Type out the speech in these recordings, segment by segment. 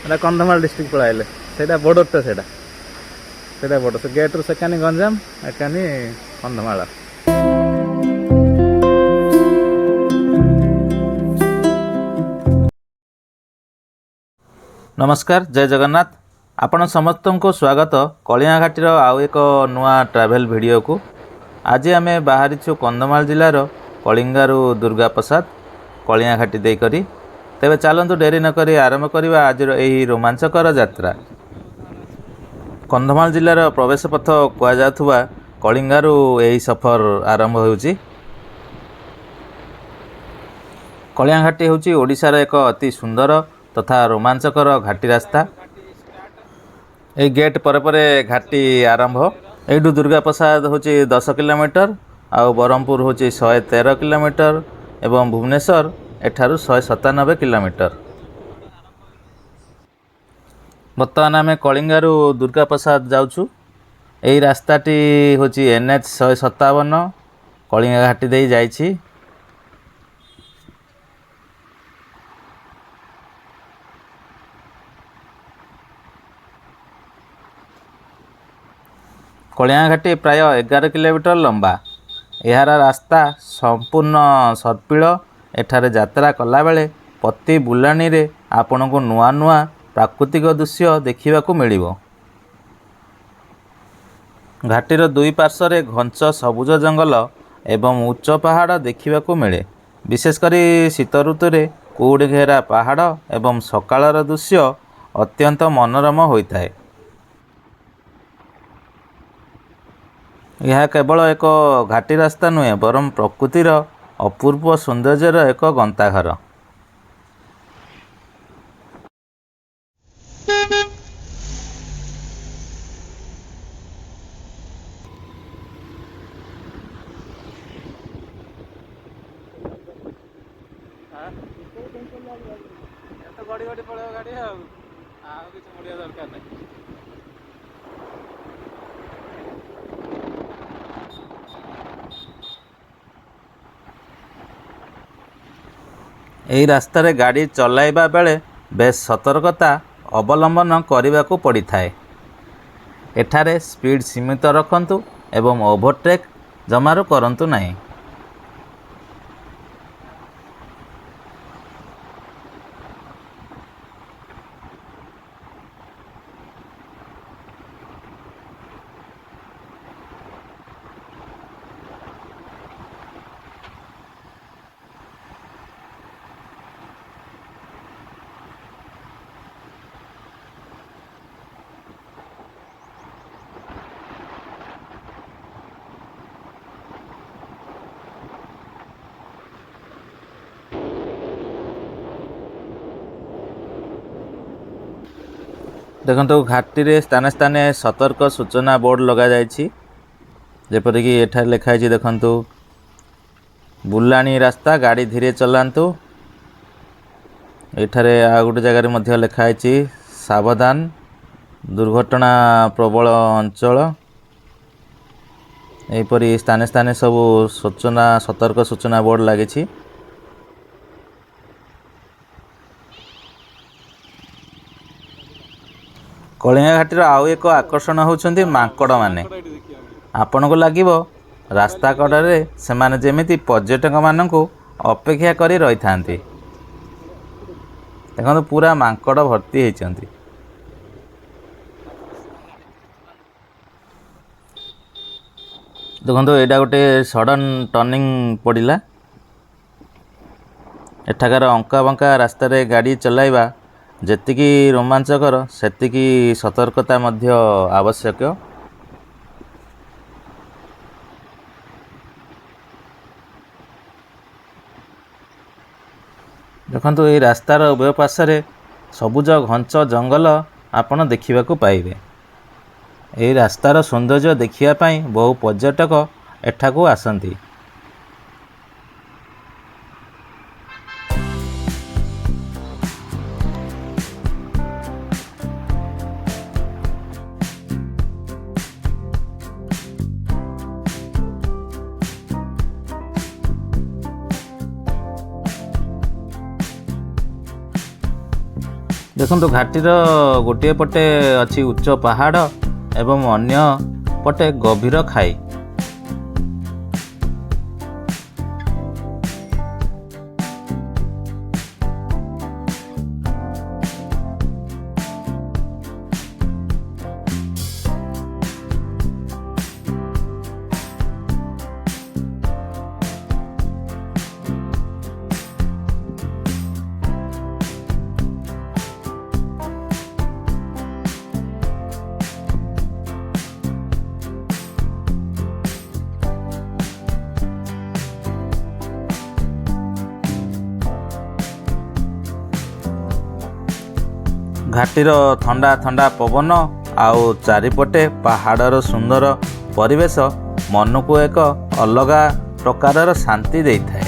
এটা কন্ধমাল ডিস্ট্রিক্ট পড়াইলে সেটা বর্ডরটা সেটা বর্ডর ସେ ଗେଟ୍ରୁ ସେକାନି ଗଞ୍ଜାମ ଏକାନି କନ୍ଧମାଳ। नमस्कार, जय जगन्नाथ। आपण समस्त को स्वागत कलिया घाटीर आउ एक नुआ ट्रैवल वीडियो को। आज आम बाहरी कंधमाल जिलार कलिंगारू दुर्गा प्रसाद कलिया घाटी देकरी। तेबे चलतु डेरी नक आरंभ करवा आज यही रोमांचकर यात्रा। कंधमाल जिलार प्रवेश पथ कहुआ कलिंगारू यही सफर आरंभ होउची। कलिया घाटी होउची ओडिशार एक अति सुंदर तथा रोमांचकर घाटी रास्ता। ये गेट पर घाटी आरंभ। यू दुर्गा प्रसाद होची 10 किलोमीटर आउ ब्रह्मपुर होची 113 किलोमीटर एवं भुवनेश्वर एठारू 197 किलोमीटर। बर्तमान आम कलिंगारू दुर्गा प्रसाद जाऊँ। यही रास्ताटी होची NH 157 कलिंगा घाटी दे जाइछि। कलिया घाटी प्राय 11 किलोमीटर लंबा। यार रास्ता संपूर्ण सर्पिल। एठारे यात्रा कला बेले प्रति बुलानी रे आपण को नुआ नुआ प्राकृतिक दृश्य देखा मिलिबो। घाटीर दुई पार्श्व घंच सबुज जंगल एवं उच्च पहाड़ देखा मिले। विशेषकर शीत ऋतु रे कुहुड़ी घेरा पहाड़ एवं सकाळर दृश्य अत्यंत मनोरम होता है। यह केवल एक घाटी रास्ता नुहे बरम प्रकृतिर अपूर्व सौंदर्यर एक गंताघर। यही रास्तार गाड़ी चलाइबा बेले बेस सतर्कता अवलंबन करने को पड़ी थाए। एठारे स्पीड सीमित रखंतु एवं ओवरटेक जमारू करंतु नहीं। देखो घाटी रे स्थाने स्थाने सतर्क सूचना बोर्ड लगा जाइछि। जेपरिक एठार लिखाई देखंतु बुलाणी रास्ता गाड़ी धीरे चलांतु। एठारे आ गोटे जगह मध्य लिखाई सावधान दुर्घटना प्रबल अंचल। एपरी स्थाने स्थाने सब सूचना सतर्क सूचना बोर्ड लगी। कलिया घाटीर आउ एक आकर्षण होउछन्ति मांकड़ माने। आपण को लागिबो रास्ता कड़े से माने जेमिति पर्यटक मानकु अपेक्षा करी रही थांती। देखो पूरा मांकड़ भर्ती होइछन्ति। देखो एटा गोटे सडन टर्निंग पड़िला। एठाकार अंका बंका रास्ता रे गाड़ी चलाइबा जेतिकी रोमांचकर सेतिकी सतर्कता मध्य आवश्यक। देखंतु ये रास्तार उभय पार्श्वे सबुज घंच जंगल आपण देखा पाइबे। यही रास्तार सौंदर्य देखिया बहु पर्यटक एठाकू आसंती। ଦେଖନ୍ତୁ ଘାଟିର ଗୋଟିଏ ପଟେ ଅଛି ଉଚ୍ଚ ପାହାଡ଼ ଏବଂ ଅନ୍ୟ ପଟେ ଗଭୀର ଖାଇ। ଘାଟିର ଥଣ୍ଡା ଥଣ୍ଡା ପବନ ଆଉ ଚାରିପଟେ ପାହାଡ଼ର ସୁନ୍ଦର ପରିବେଶ ମନକୁ ଏକ ଅଲଗା ପ୍ରକାରର ଶାନ୍ତି ଦେଇଥାଏ।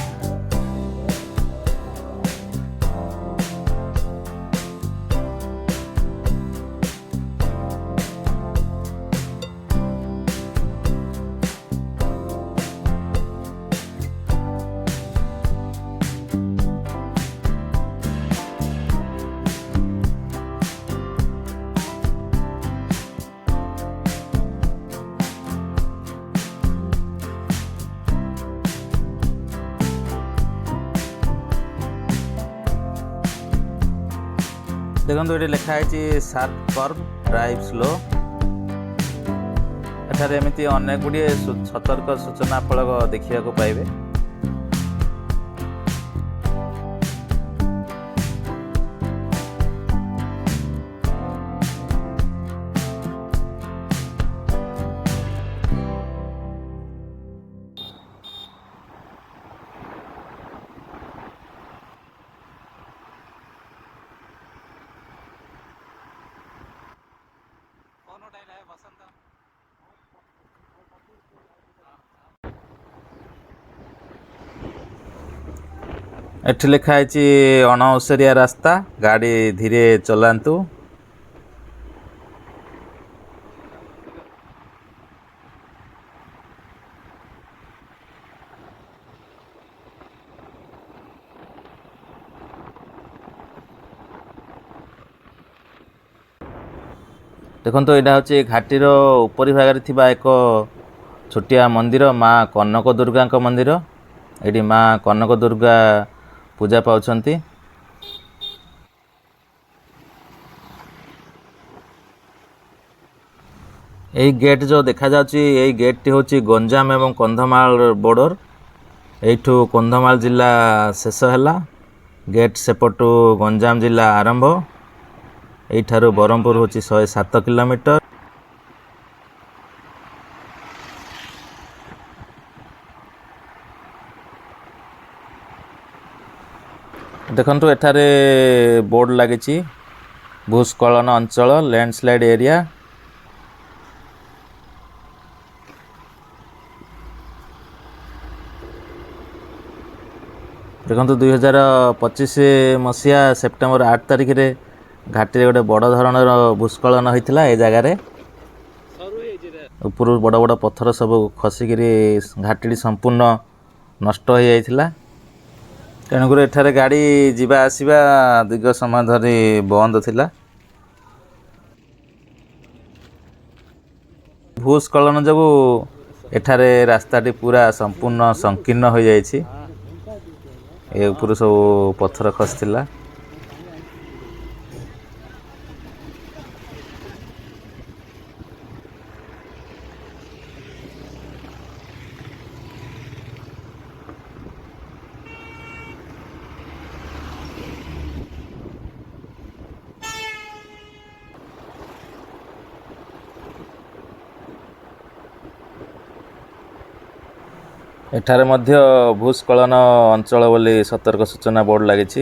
ଦେଖନ୍ତୁ ଏଠି ଲେଖା ହେଇଛି ସାର୍ପ କର୍ଭ ଡ୍ରାଇଭ୍ ସ୍ଲୋ। ଏଠାରେ ଏମିତି ଅନେକ ଗୁଡ଼ିଏ ସତର୍କ ସୂଚନା ଫଳକ ଦେଖିବାକୁ ପାଇବେ। ଏଠି ଲେଖା ହେଇଛି ଅଣଓସାରିଆ ରାସ୍ତା, ଗାଡ଼ି ଧୀରେ ଚଲାନ୍ତୁ। ଦେଖନ୍ତୁ ଏଇଟା ହେଉଛି ଘାଟିର ଉପରି ଭାଗରେ ଥିବା ଏକ ଛୋଟିଆ ମନ୍ଦିର, ମା କନକ ଦୁର୍ଗାଙ୍କ ମନ୍ଦିର। ଏଠି ମା କନକ ଦୁର୍ଗା ପୂଜା ପାଉଛନ୍ତି। ଏହି ଗେଟ୍ जो देखा जाଉଛି, ଏହି ଗେଟ୍ଟି ହେଉଛି ଗଞ୍ଜାମ ଏବଂ କନ୍ଧମାଳ ବର୍ଡର। ଏଇଠୁ କନ୍ଧମାଳ ଜିଲ୍ଲା ଶେଷ ହେଲା, ଗେଟ୍ ସେପଟୁ ଗଞ୍ଜାମ ଜିଲ୍ଲା ଆରମ୍ଭ। ଏଇଠାରୁ ବ୍ରହ୍ମପୁର ହେଉଛି 107 କିଲୋମିଟର। ଦେଖନ୍ତୁ ଏଠାରେ ବୋର୍ଡ ଲାଗିଛି, ଭୂସ୍ଖଳନ ଅଞ୍ଚଳ, ଲ୍ୟାଣ୍ଡସ୍ଲାଇଡ୍ ଏରିଆ। ଦେଖନ୍ତୁ 2025 ମସିହା ସେପ୍ଟେମ୍ବର 8 ତାରିଖରେ ଘାଟିରେ ଗୋଟେ ବଡ଼ ଧରଣର ଭୂସ୍ଖଳନ ହୋଇଥିଲା। ଏ ଜାଗାରେ ଉପରୁ ବଡ଼ ବଡ଼ ପଥର ସବୁ ଖସିକିରି ଘାଟିଟି ସମ୍ପୂର୍ଣ୍ଣ ନଷ୍ଟ ହୋଇଯାଇଥିଲା। ତେଣୁକରି ଏଠାରେ ଗାଡ଼ି ଯିବା ଆସିବା ଦୀର୍ଘ ସମୟ ଧରି ବନ୍ଦ ଥିଲା। ଭୂସ୍ଖଳନ ଯୋଗୁଁ ଏଠାରେ ରାସ୍ତାଟି ପୁରା ସମ୍ପୂର୍ଣ୍ଣ ସଂକୀର୍ଣ୍ଣ ହୋଇଯାଇଛି। ଏ ଉପରୁ ସବୁ ପଥର ଖସିଥିଲା। ଏଠାରେ ମଧ୍ୟ ଭୂସ୍ଖଳନ ଅଞ୍ଚଳ ବୋଲି ସତର୍କ ସୂଚନା ବୋର୍ଡ ଲାଗିଛି।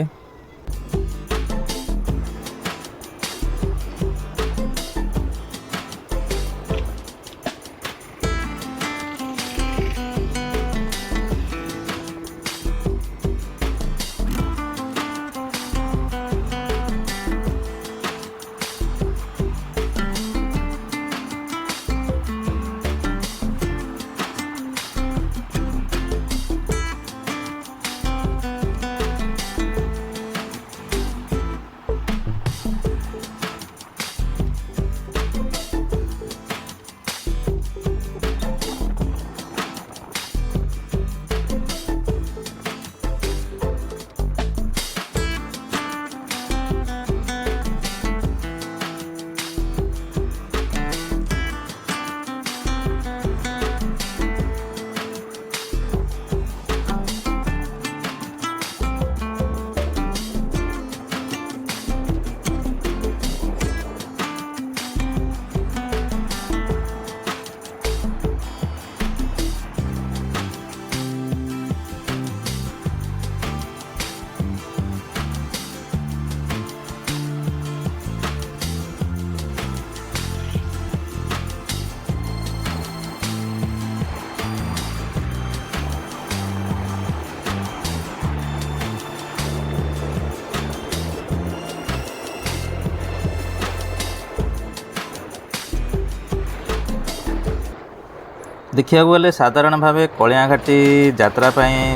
देखा गले साधारण भाव कलियाघाटी यात्रा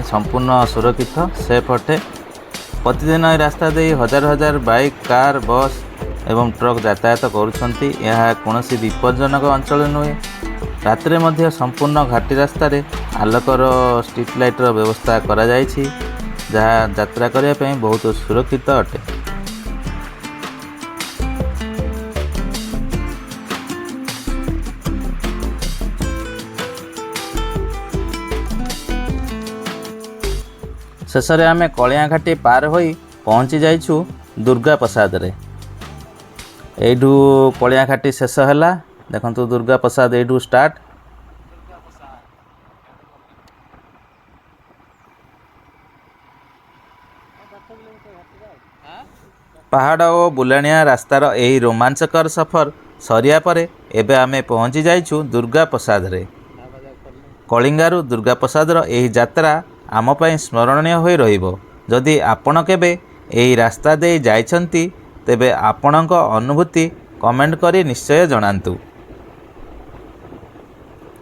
संपूर्ण सुरक्षित सेफ अटे। प्रतिदिन रास्ता दे हजार हजार बाइक कार बस एवं ट्रक यातायात करुछंती। यह कौनसी विपज्जनक अंचल नुहे। रात्रे मध्य संपूर्ण घाटी रास्ता रे आलोकर स्ट्रीट लाइट व्यवस्था करा जायछि, जहाँ यात्रा करने पे बहुत सुरक्षित अटे। शेष में आम कलियाघाटी पार हो पहुँची जाइछु दुर्गा प्रसाद रे। एठू कलियाघाटी शेष है। देखंतु दुर्गा प्रसाद एठू स्टार्ट। पहाड़ और बुलाणिया रास्तार यही रोमांचकर सफर सरिया परे एबे आमे पहुँची जाइछु दुर्गा प्रसाद रे। कलिंगारू दुर्गा प्रसाद यही यात्रा आम पई स्मरणीय होई रहिबो। जदि आपण केबे एही रास्ता दे जाइछंती तेबे आपणक अनुभूति कमेंट करी निश्चय जणांतु।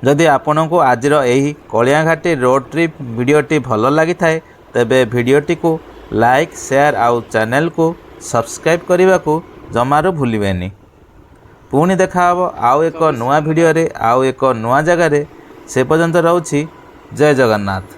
जदि आपणको आजिर एही कलियाघाटी रोड ट्रिप वीडियोटी भल लगी थाए तेबे वीडियोटी को लाइक शेयर आउ चैनल को सब्सक्राइब करने को जमारू भूलिबेनी। पुणी देखा आउ एक नुआ वीडियो रे आउ एक नुआ जगह रे। से पर्यंत रहूछि। जय जगन्नाथ।